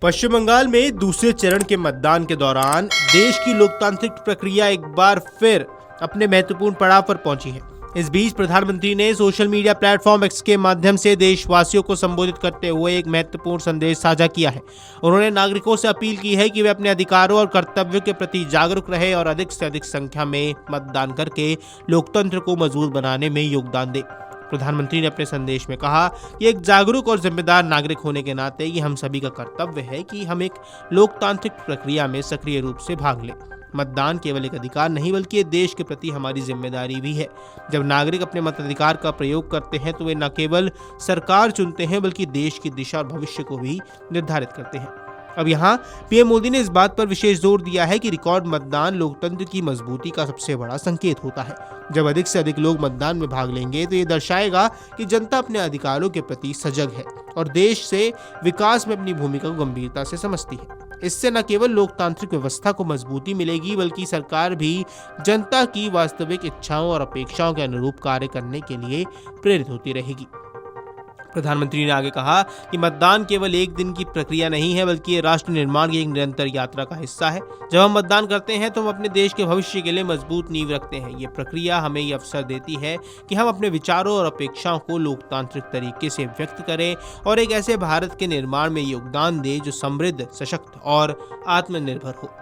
पश्चिम बंगाल में दूसरे चरण के मतदान के दौरान देश की लोकतांत्रिक प्रक्रिया एक बार फिर अपने महत्वपूर्ण पड़ाव पर पहुंची है। इस बीच प्रधानमंत्री ने सोशल मीडिया प्लेटफॉर्म एक्स के माध्यम से देशवासियों को संबोधित करते हुए एक महत्वपूर्ण संदेश साझा किया है। उन्होंने नागरिकों से अपील की है कि वे अपने अधिकारों और कर्तव्यों के प्रति जागरूक रहे और अधिक से अधिक संख्या में मतदान करके लोकतंत्र को मजबूत बनाने में योगदान दें। प्रधानमंत्री ने अपने संदेश में कहा कि एक जागरूक और जिम्मेदार नागरिक होने के नाते ये हम सभी का कर्तव्य है कि हम एक लोकतांत्रिक प्रक्रिया में सक्रिय रूप से भाग लें। मतदान केवल एक अधिकार नहीं बल्कि देश के प्रति हमारी जिम्मेदारी भी है। जब नागरिक अपने मताधिकार का प्रयोग करते हैं तो वे न केवल सरकार चुनते हैं बल्कि देश की दिशा और भविष्य को भी निर्धारित करते हैं। अब यहाँ पीएम मोदी ने इस बात पर विशेष जोर दिया है कि रिकॉर्ड मतदान लोकतंत्र की मजबूती का सबसे बड़ा संकेत होता है। जब अधिक से अधिक लोग मतदान में भाग लेंगे तो ये दर्शाएगा कि जनता अपने अधिकारों के प्रति सजग है और देश से विकास में अपनी भूमिका को गंभीरता से समझती है। इससे न केवल लोकतांत्रिक व्यवस्था को मजबूती मिलेगी बल्कि सरकार भी जनता की वास्तविक इच्छाओं और अपेक्षाओं के अनुरूप कार्य करने के लिए प्रेरित होती रहेगी। प्रधानमंत्री ने आगे कहा कि मतदान केवल एक दिन की प्रक्रिया नहीं है बल्कि ये राष्ट्र निर्माण की एक निरंतर यात्रा का हिस्सा है। जब हम मतदान करते हैं तो हम अपने देश के भविष्य के लिए मजबूत नींव रखते हैं। ये प्रक्रिया हमें ये अवसर देती है कि हम अपने विचारों और अपेक्षाओं को लोकतांत्रिक तरीके से व्यक्त करें और एक ऐसे भारत के निर्माण में योगदान दें जो समृद्ध, सशक्त और आत्मनिर्भर हो।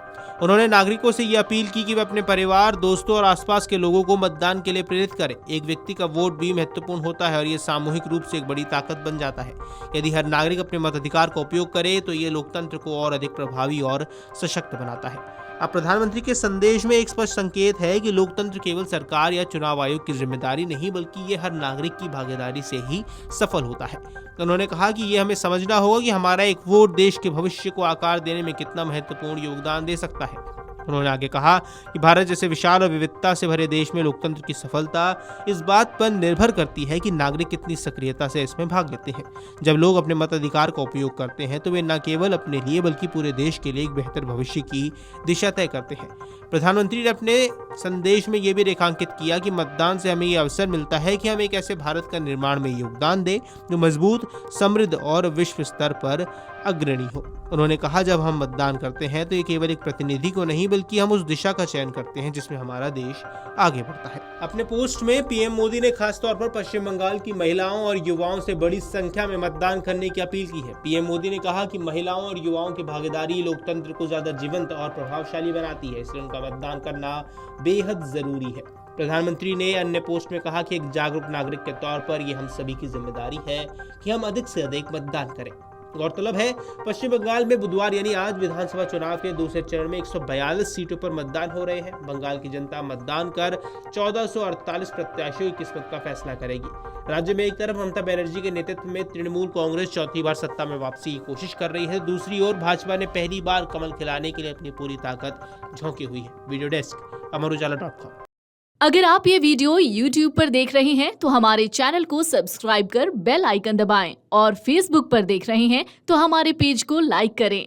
उन्होंने नागरिकों से ये अपील की कि वे अपने परिवार, दोस्तों और आसपास के लोगों को मतदान के लिए प्रेरित करें। एक व्यक्ति का वोट भी महत्वपूर्ण होता है और ये सामूहिक रूप से एक बड़ी ताकत बन जाता है। यदि हर नागरिक अपने मताधिकार का उपयोग करे तो ये लोकतंत्र को और अधिक प्रभावी और सशक्त बनाता है। अब प्रधानमंत्री के संदेश में एक स्पष्ट संकेत है कि लोकतंत्र केवल सरकार या चुनाव आयोग की जिम्मेदारी नहीं बल्कि ये हर नागरिक की भागीदारी से ही सफल होता है। उन्होंने कहा कि ये हमें समझना होगा कि हमारा एक वोट देश के भविष्य को आकार देने में कितना महत्वपूर्ण योगदान दे सकता है। उन्होंने आगे कहा कि भारत जैसे विशाल और विविधता से भरे देश में लोकतंत्र की सफलता इस बात पर निर्भर करती है कि नागरिक कितनी सक्रियता से इसमें भाग लेते हैं। जब लोग अपने मताधिकार का उपयोग करते हैं तो वे न केवल अपने लिए बल्कि पूरे देश के लिए एक बेहतर भविष्य की दिशा तय करते हैं। प्रधानमंत्री ने अपने संदेश में यह भी रेखांकित किया कि मतदान से हमें यह अवसर मिलता है कि हम एक ऐसे भारत का निर्माण में योगदान दें जो मजबूत, समृद्ध और विश्व स्तर पर अग्रणी हो। उन्होंने कहा जब हम मतदान करते हैं तो ये केवल एक प्रतिनिधि को नहीं बल्कि हम उस दिशा का चयन करते हैं जिसमें हमारा देश आगे बढ़ता है। अपने पोस्ट में पीएम मोदी ने खासतौर पर पश्चिम बंगाल की महिलाओं और युवाओं से बड़ी संख्या में मतदान करने की अपील की है। पीएम मोदी ने कहा कि महिलाओं और युवाओं की भागीदारी लोकतंत्र को ज्यादा जीवंत और प्रभावशाली बनाती है, इसलिए उनका मतदान करना बेहद जरूरी है। प्रधानमंत्री ने अन्य पोस्ट में कहा कि एक जागरूक नागरिक के तौर पर यह हम सभी की जिम्मेदारी है कि हम अधिक से अधिक मतदान करें। गौरतलब है पश्चिम बंगाल में बुधवार यानी आज विधानसभा चुनाव के दूसरे चरण में 142 सीटों पर मतदान हो रहे हैं। बंगाल की जनता मतदान कर 1448 प्रत्याशियों की किस्मत का फैसला करेगी। राज्य में एक तरफ ममता बनर्जी के नेतृत्व में तृणमूल कांग्रेस चौथी बार सत्ता में वापसी की कोशिश कर रही है, दूसरी ओर भाजपा ने पहली बार कमल खिलाने के लिए अपनी पूरी ताकत झोंकी हुई है। वीडियो डेस्क अमरुजाला.com। अगर आप ये वीडियो YouTube पर देख रहे हैं तो हमारे चैनल को सब्सक्राइब कर बेल आइकन दबाएं और Facebook पर देख रहे हैं तो हमारे पेज को लाइक करें।